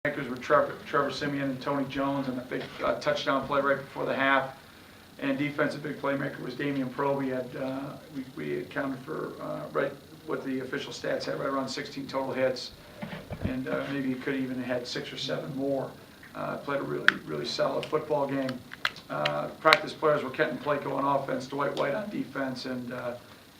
Makers were Trevor Simeon and Tony Jones, and a big touchdown play right before the half. And defensive big playmaker was Damian Proby. We accounted for right what the official stats had, right around 16 total hits, and maybe he could have even had 6 or 7 more. Played a really solid football game. Practice players were Kenton Plako on offense, Dwight White on defense, and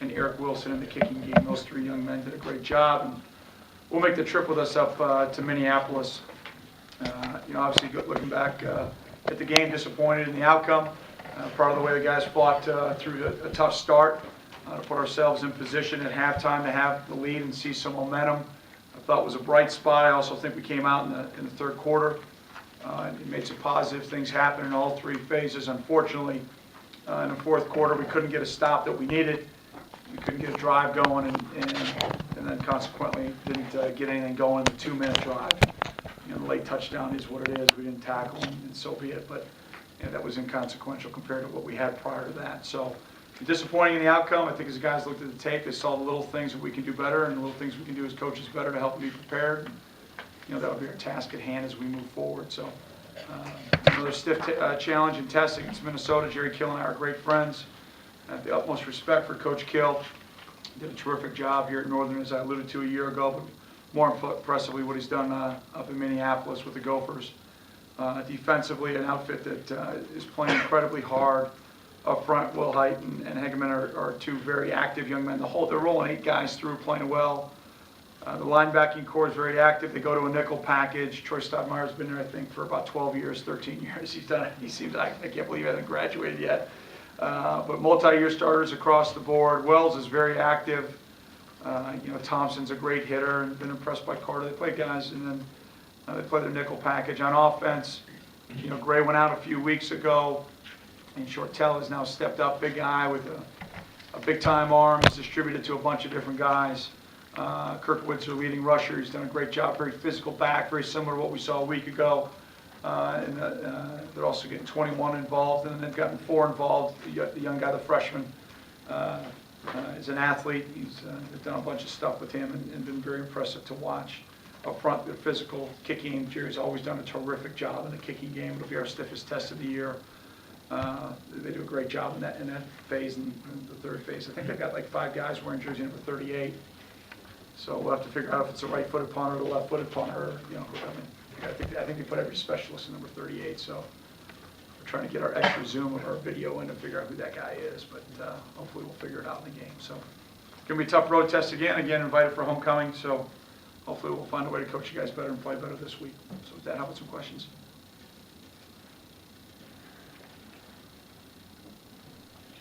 Eric Wilson in the kicking game. Those 3 young men did a great job, and we'll make the trip with us up to Minneapolis. Obviously, looking back at the game, disappointed in the outcome. Proud of the way the guys fought through a tough start to put ourselves in position at halftime to have the lead and see some momentum. I thought it was a bright spot. I also think we came out in the third quarter and made some positive things happen in all 3 phases. Unfortunately, in the fourth quarter, we couldn't get a stop that we needed. We couldn't get a drive going, and then consequently didn't get anything going in the 2-minute drive. The late touchdown is what it is. We didn't tackle, and so be it. But that was inconsequential compared to what we had prior to that. So disappointing in the outcome. I think as the guys looked at the tape, they saw the little things that we can do better and the little things we can do as coaches better to help them be prepared. That'll be our task at hand as we move forward. So another stiff challenge and test against Minnesota. Jerry Kill and I are great friends. I have the utmost respect for Coach Kill. Did a terrific job here at Northern, as I alluded to a year ago, but more impressively what he's done up in Minneapolis with the Gophers. Defensively, an outfit that is playing incredibly hard up front. Will Height and Hegeman are 2 very active young men. They're rolling 8 guys through, playing well. The linebacking core is very active. They go to a nickel package. Troy Stoudemire's been there, I think, for about 12 years, 13 years. He's done it. He seems like, I can't believe he hasn't graduated yet. But multi-year starters across the board. Wells is very active. Thompson's a great hitter and been impressed by Carter. They play guys, and then they play their nickel package. On offense, Gray went out a few weeks ago, and Shortell has now stepped up, big guy with a big-time arm. He's distributed to a bunch of different guys. Kirkwood's their leading rusher. He's done a great job, very physical back, very similar to what we saw a week ago. They're also getting 21 involved, and then they've gotten 4 involved. The young guy, the freshman, is an athlete. They've done a bunch of stuff with him and been very impressive to watch. Up front, the physical kicking. Jerry's always done a terrific job in the kicking game. It'll be our stiffest test of the year. They do a great job in that phase, in the 3rd phase. I think they've got like 5 guys wearing jersey number 38. So we'll have to figure out if it's a right-footed punter or the left-footed punter. I think they put every specialist in number 38. So we're trying to get our extra zoom of our video in to figure out who that guy is. But hopefully we'll figure it out in the game. So it's going to be a tough road test again. Again, invited for homecoming. So hopefully we'll find a way to coach you guys better and play better this week. So with that, how about some questions?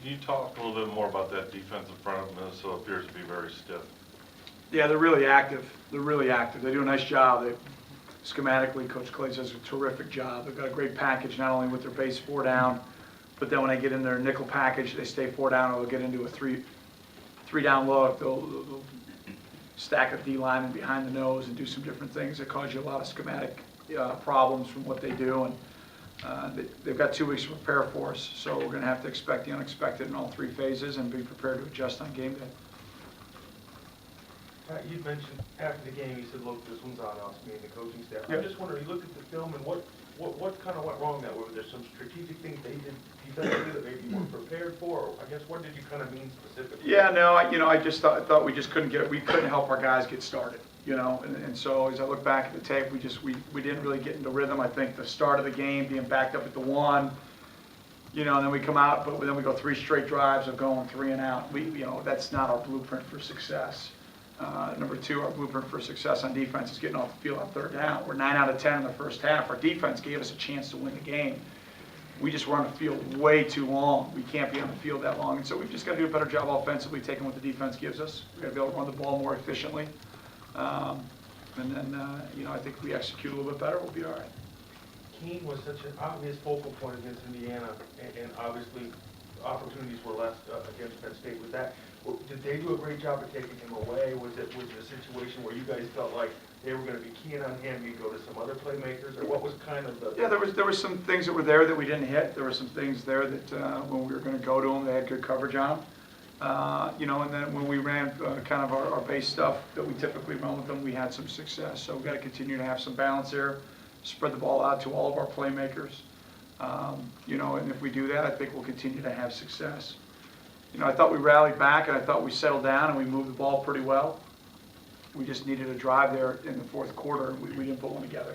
Can you talk a little bit more about that defensive front of Minnesota? Appears to be very stiff. Yeah, they're really active. They do a nice job. Schematically, Coach Clay does a terrific job. They've got a great package, not only with their base 4 down, but then when they get in their nickel package, they stay 4 down, or they'll get into a 3 down look. They'll stack a D lineman behind the nose and do some different things that cause you a lot of schematic problems from what they do. And they've got 2 weeks to prepare for us, so we're going to have to expect the unexpected in all 3 phases and be prepared to adjust on game day. You mentioned after the game, you said, look, this one's on us, me and the coaching staff. Yep. I'm just wondering, you looked at the film, and what kind of went wrong that way? Were there some strategic things they did defensively that maybe you weren't prepared for? Or I guess, what did you kind of mean specifically? Yeah, no, I just thought we just couldn't help our guys get started, and so as I look back at the tape, we didn't really get into rhythm. I think the start of the game, being backed up at the 1, and then we come out, but then we go 3 straight drives of going 3 and out. That's not our blueprint for success. Number 2, our blueprint for success on defense is getting off the field on 3rd down. We're 9 out of 10 in the first half. Our defense gave us a chance to win the game. We just were on the field way too long. We can't be on the field that long. And so we've just got to do a better job offensively, taking what the defense gives us. We've got to be able to run the ball more efficiently. And then, I think if we execute a little bit better, we'll be all right. Keene was such an obvious focal point against Indiana, and obviously opportunities were less against Penn State. Did they do a great job of taking him away? Was it a situation where you guys felt like they were going to be keying on him, you'd go to some other playmakers, or what was kind of the... Yeah, there were some things that were there that we didn't hit. There were some things there that when we were going to go to them, they had good coverage on them. You know, and then when we ran kind of our base stuff that we typically run with them, we had some success. So we've got to continue to have some balance there, spread the ball out to all of our playmakers. You know, and if we do that, I think we'll continue to have success. You know, I thought we rallied back, and I thought we settled down, and we moved the ball pretty well. We just needed a drive there in the fourth quarter, and we didn't put one together.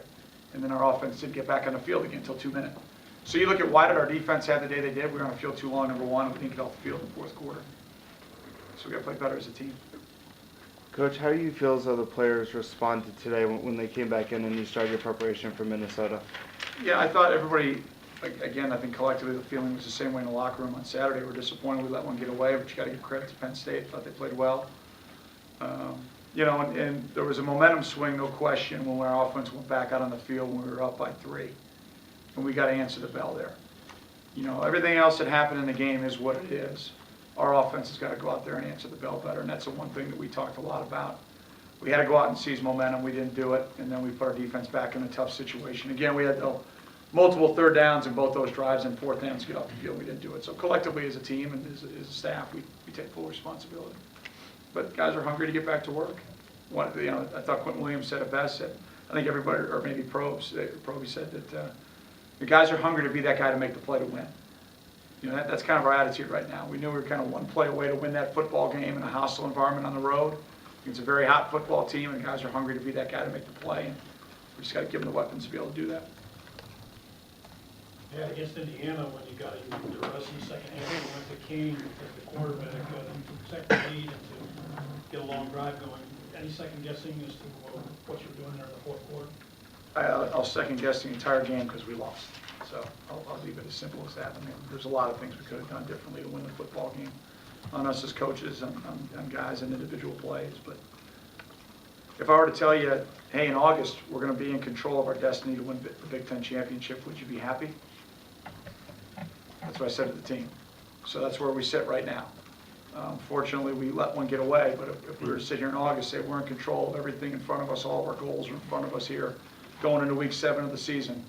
And then our offense didn't get back on the field again until 2 minutes. So you look at why did our defense have the day they did? We were on the field too long, number one, and we didn't get off the field in the fourth quarter. So we got to play better as a team. Coach, how do you feel as though the players responded today when they came back in and you started your preparation for Minnesota? Yeah, I thought everybody, again, I think collectively the feeling was the same way in the locker room on Saturday. We're disappointed we let one get away, but you got to give credit to Penn State. Thought they played well. You know, and there was a momentum swing, no question, when our offense went back out on the field when we were up by 3. And we got to answer the bell there. You know, everything else that happened in the game is what it is. Our offense has got to go out there and answer the bell better, and that's the one thing that we talked a lot about. We had to go out and seize momentum. We didn't do it, and then we put our defense back in a tough situation. Again, we had multiple third downs in both those drives and fourth downs to get off the field. We didn't do it. So collectively as a team and as a staff, we take full responsibility. But guys are hungry to get back to work. You know, I thought Quentin Williams said it best. I think everybody, or maybe Probes said that the guys are hungry to be that guy to make the play to win. You know, that's kind of our attitude right now. We knew we were kind of one play away to win that football game in a hostile environment on the road. It's a very hot football team, and guys are hungry to be that guy to make the play. And we just got to give them the weapons to be able to do that. Yeah, against Indiana, when you got into the rest of the second half, you went to Kane as the quarterback, second lead, and to get a long drive going. Any second guessing as to what you're doing there in the fourth quarter? I'll second guess the entire game because we lost. So I'll leave it as simple as that. I mean, there's a lot of things we could have done differently to win the football game. On us as coaches, on guys and individual plays. But if I were to tell you, hey, in August, we're going to be in control of our destiny to win the Big Ten championship, would you be happy? That's what I said to the team. So that's where we sit right now. Fortunately, we let one get away, but if we were to sit here in August and say we're in control of everything in front of us, all of our goals are in front of us here, going into week 7 of the season,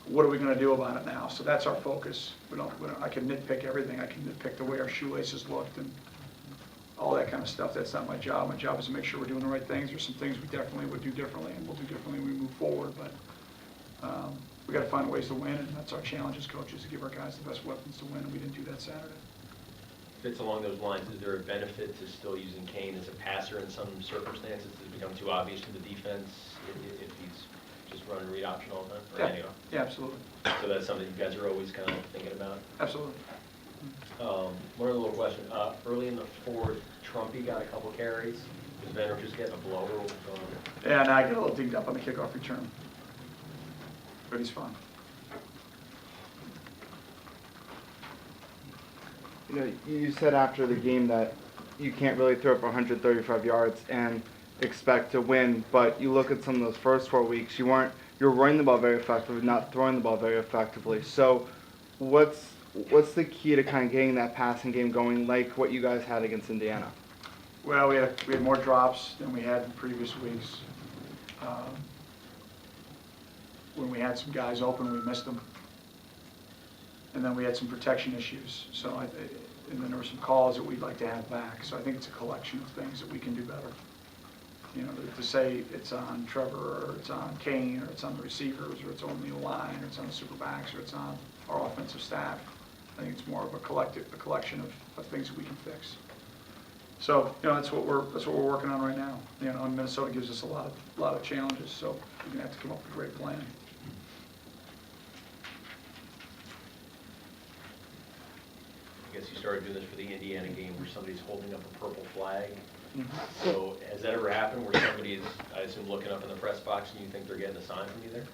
what are we going to do about it now? So that's our focus. I can nitpick everything. I can nitpick the way our shoelaces looked and all that kind of stuff. That's not my job. My job is to make sure we're doing the right things. There's some things we definitely would do differently, and we'll do differently when we move forward. But we got to find ways to win, and that's our challenge as coaches, to give our guys the best weapons to win, and we didn't do that Saturday. Fits along those lines, is there a benefit to still using Kane as a passer in some circumstances? Does it become too obvious to the defense if he's just running read option all the time? Or Yeah, yeah, absolutely. So that's something you guys are always kind of thinking about? Absolutely. One other little question. Early in the fourth, Trumpy got a couple carries. Was Venner just getting a blower? What was going on there? Yeah, and I get a little dinged up on the kickoff return. But he's fine. You know, you said after the game that you can't really throw for 135 yards and expect to win, but you look at some of those first 4 weeks, you were running the ball very effectively, not throwing the ball very effectively. So what's the key to kind of getting that passing game going like what you guys had against Indiana? Well, we had more drops than we had in previous weeks. When we had some guys open, we missed them. And then we had some protection issues. And then there were some calls that we'd like to have back. So I think it's a collection of things that we can do better. You know, to say it's on Trevor, or it's on Kane, or it's on the receivers, or it's on the line, or it's on the superbacks, or it's on our offensive staff. I think it's more of a collection of things that we can fix. So, you know, that's what we're working on right now. You know, and Minnesota gives us a lot of challenges. So we're gonna have to come up with a great plan. I guess you started doing this for the Indiana game where somebody's holding up a purple flag. So has that ever happened where somebody is, I assume, looking up in the press box and you think they're getting a sign from you there?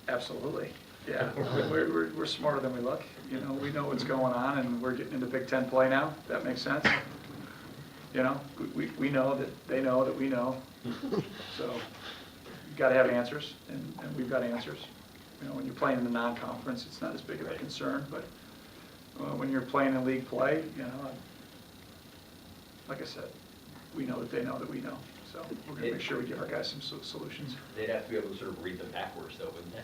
Absolutely. Yeah, we're smarter than we look. You know, we know what's going on, and we're getting into Big Ten play now. That makes sense. You know, we know that they know that we know. So you've got to have answers, and we've got answers. You know, when you're playing in the non-conference, it's not as big of a concern, but when you're playing in league play, you know, like I said, we know that they know that we know. So we're going to make sure we give our guys some solutions. They'd have to be able to sort of read them backwards, though, wouldn't they?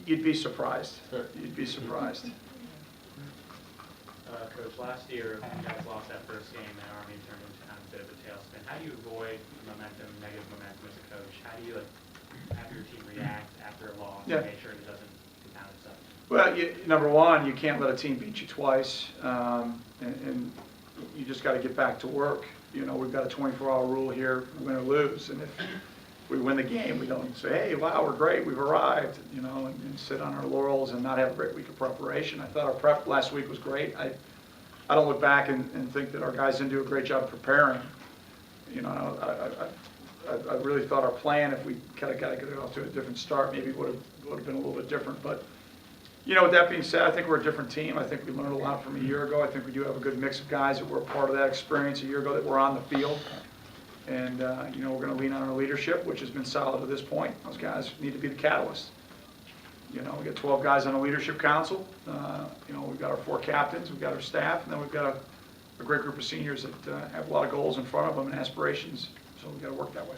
You'd be surprised. You'd be surprised. Coach, last year you guys lost that first game and Army turned into kind of a bit of a tailspin. How do you avoid momentum, negative momentum as a coach? How do you have your team react after a loss Yeah. and make sure it doesn't compound itself? Well, number one, you can't let a team beat you twice, and you just got to get back to work. We've got a 24-hour rule here, win or lose, and if we win the game, we don't say, hey, wow, we're great, we've arrived, and sit on our laurels and not have a great week of preparation. I thought our prep last week was great. I don't look back and think that our guys didn't do a great job preparing. I really thought our plan, if we kind of got to get off to a different start, maybe would have been a little bit different. But with that being said, I think we're a different team. I think we learned a lot from a year ago. I think we do have a good mix of guys that were a part of that experience a year ago that were on the field. And, we're going to lean on our leadership, which has been solid to this point. Those guys need to be the catalyst. We got 12 guys on the leadership council. We've got our 4 captains, we've got our staff, and then we've got a great group of seniors that have a lot of goals in front of them and aspirations. So we've got to work that way.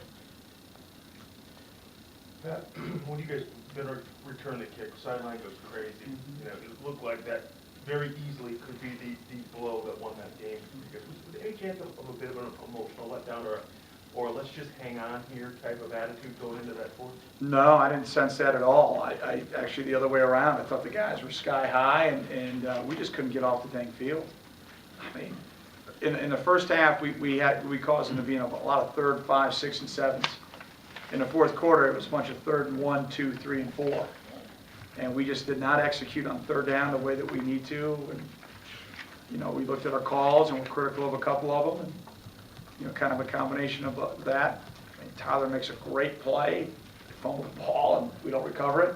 Pat, when you guys return the kick, sideline goes crazy. It looked like that very easily could be the blow that won that game. Was there any chance of a bit of an emotional letdown or let's just hang on here type of attitude going into that fourth? No, I didn't sense that at all. I actually, the other way around, I thought the guys were sky high, and we just couldn't get off the dang field. I mean, in the first half, we caused them to be in a lot of 3rd, 5, 6, and 7s. In the fourth quarter, it was a bunch of 3rd and 1, 2, 3, and 4. And we just did not execute on 3rd down the way that we need to. And, we looked at our calls and we're critical of a couple of them. And, kind of a combination of that. I mean, Tyler makes a great play. They fumble the ball and we don't recover it.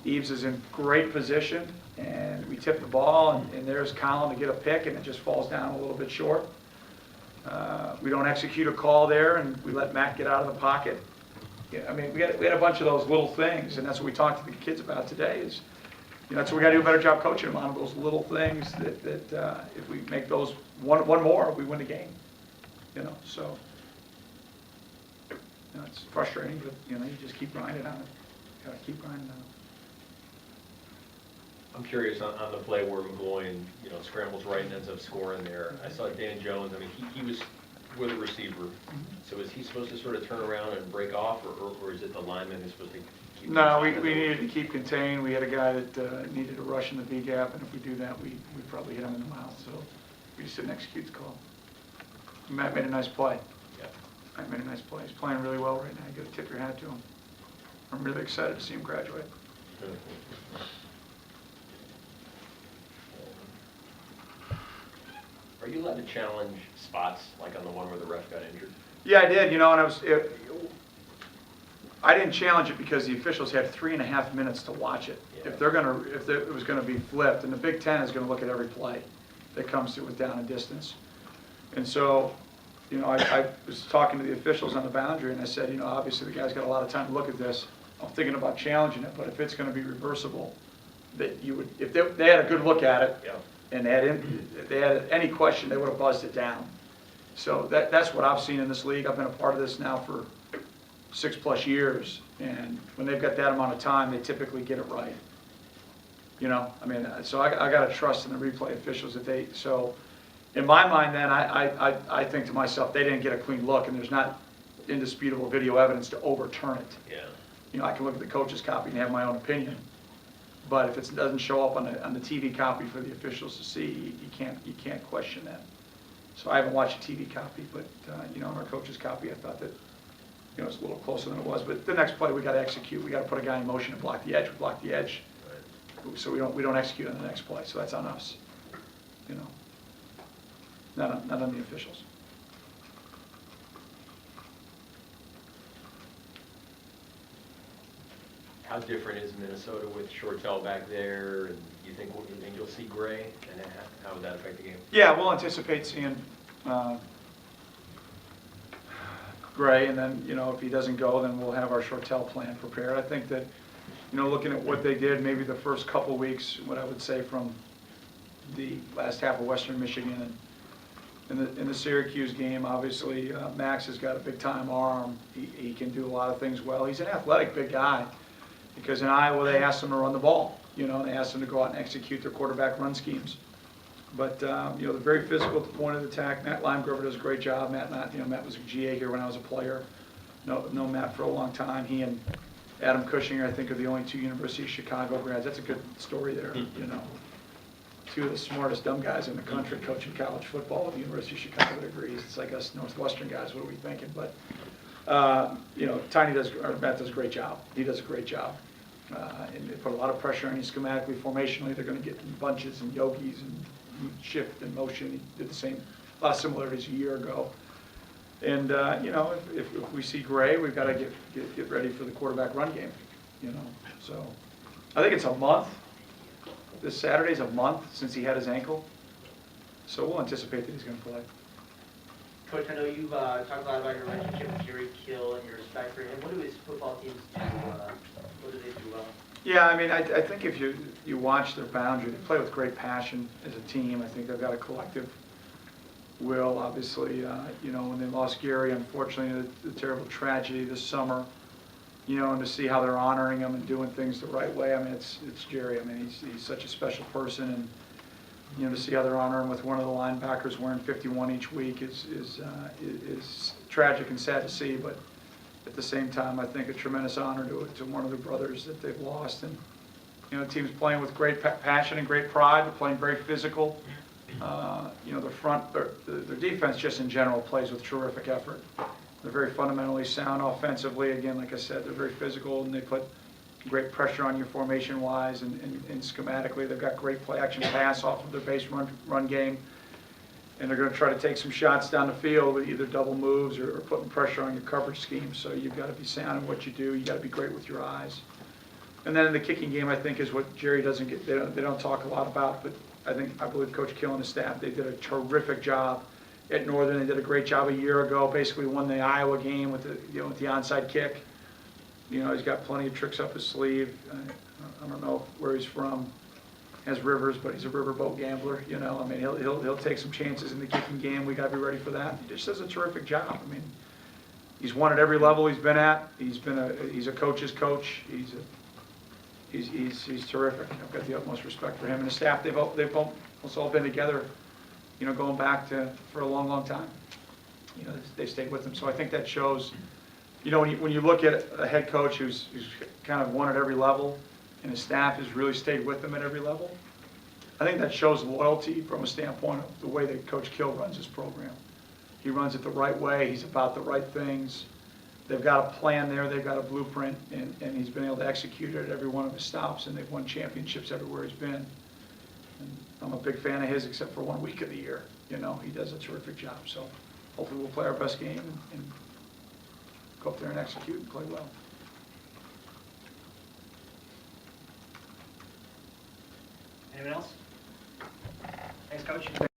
Eves is in great position and we tip the ball and there's Colin to get a pick and it just falls down a little bit short. We don't execute a call there and we let Matt get out of the pocket. I mean, we had a bunch of those little things, and that's what we talked to the kids about today. Is that's what we got to do a better job coaching them on, those little things that if we make those one more, we win the game. So it's frustrating, but you just keep grinding on it. You got to keep grinding on it. I'm curious on the play where McGloin, scrambles right and ends up scoring there. I saw Dan Jones. I mean, he was with a receiver. So is he supposed to sort of turn around and break off, or is it the lineman who's supposed to keep? No, we needed to keep contained. We had a guy that needed to rush in the B gap, and if we do that, we probably hit him in the mouth. So we just didn't execute the call. Matt made a nice play. Yeah. Matt made a nice play. He's playing really well right now. You got to tip your hat to him. I'm really excited to see him graduate. Are you allowed to challenge spots, like on the one where the ref got injured? Yeah, I did. And I didn't challenge it because the officials had 3.5 minutes to watch it. Yeah. If it was going to be flipped, and the Big Ten is going to look at every play that comes through with down and distance. And so, I was talking to the officials on the boundary, and I said, obviously the guy's got a lot of time to look at this. I'm thinking about challenging it, but if it's going to be reversible, that you would, if they had a good look at it, Yeah. and they had any question, they would have buzzed it down. So that's what I've seen in this league. I've been a part of this now for 6+ years, and when they've got that amount of time, they typically get it right. So I got to trust in the replay officials that they. So in my mind, then I think to myself, they didn't get a clean look, and there's not indisputable video evidence to overturn it. Yeah. I can look at the coach's copy and have my own opinion. But if it doesn't show up on the TV copy for the officials to see, you can't question that. So I haven't watched a TV copy, but on our coach's copy, I thought that it's a little closer than it was. But the next play, we got to execute. We got to put a guy in motion and block the edge. We block the edge, so we don't execute on the next play. So that's on us. Not on the officials. How different is Minnesota with Shortell back there, and you think you'll see Gray, and how would that affect the game? Yeah, we'll anticipate seeing Gray, and then if he doesn't go, then we'll have our Shortell plan prepared. I think that looking at what they did, maybe the first couple weeks, what I would say from the last half of Western Michigan and in the Syracuse game, obviously Max has got a big time arm. He can do a lot of things well. He's an athletic big guy. Because in Iowa, they asked them to run the ball, and they asked them to go out and execute their quarterback run schemes. But, you know, they're very physical at the point of attack. Matt Limegrover does a great job. Matt was a GA here when I was a player. Know Matt for a long time. He and Adam Cushinger, I think, are the only two University of Chicago grads. That's a good story there, you know. Two of the smartest dumb guys in the country coaching college football at the University of Chicago degrees. It's like us Northwestern guys, what are we thinking? But, you know, Matt does a great job. He does a great job. And they put a lot of pressure on you schematically, formationally. They're going to get in bunches and yogis and shift and motion. He did the same, a lot of similarities a year ago. And, you know, if we see Gray, we've got to get ready for the quarterback run game, you know. So I think it's a month. This Saturday's a month since he had his ankle. So we'll anticipate that he's going to play. Coach, I know you've talked a lot about your relationship with Jerry Kill and your respect for him. What do his football teams do? What do they do well? Yeah, I mean, I think if you watch their boundary, they play with great passion as a team. I think they've got a collective will. Obviously, you know, when they lost Gary, unfortunately, the terrible tragedy this summer, you know, and to see how they're honoring him and doing things the right way. I mean, it's Jerry. I mean, he's such a special person, and you know, to see how they're honoring him with one of the linebackers wearing 51 each week is tragic and sad to see, but at the same time, I think a tremendous honor to one of their brothers that they've lost. And you know, the team's playing with great passion and great pride. They're playing very physical. You know, their defense just in general plays with terrific effort. They're very fundamentally sound offensively. Again, like I said, they're very physical, and they put great pressure on you formation-wise and schematically. They've got great play-action pass off of their base run game. And they're going to try to take some shots down the field with either double moves or putting pressure on your coverage scheme. So you've got to be sound in what you do. You've got to be great with your eyes. And then in the kicking game, I think, is what Jerry doesn't get. They don't talk a lot about, but I believe Coach Kill and his staff, they did a terrific job at Northern. They did a great job a year ago. Basically won the Iowa game with the onside kick. You know, he's got plenty of tricks up his sleeve. I don't know where he's from. Has rivers, but he's a riverboat gambler. You know, I mean, he'll take some chances in the kicking game. We got to be ready for that. He just does a terrific job. I mean, he's won at every level he's been at. He's a coach's coach. He's terrific. I've got the utmost respect for him and the staff. They've almost all been together, you know, going back for a long, long time. You know, they stayed with him. So I think that shows. You know, when you look at a head coach who's kind of won at every level, and his staff has really stayed with him at every level, I think that shows loyalty from a standpoint of the way that Coach Kill runs his program. He runs it the right way. He's about the right things. They've got a plan there. They've got a blueprint, and he's been able to execute it at every one of his stops, and they've won championships everywhere he's been. And I'm a big fan of his, except for 1 week of the year. You know, he does a terrific job. So hopefully we'll play our best game and go up there and execute and play well. Anyone else? Thanks, Coach.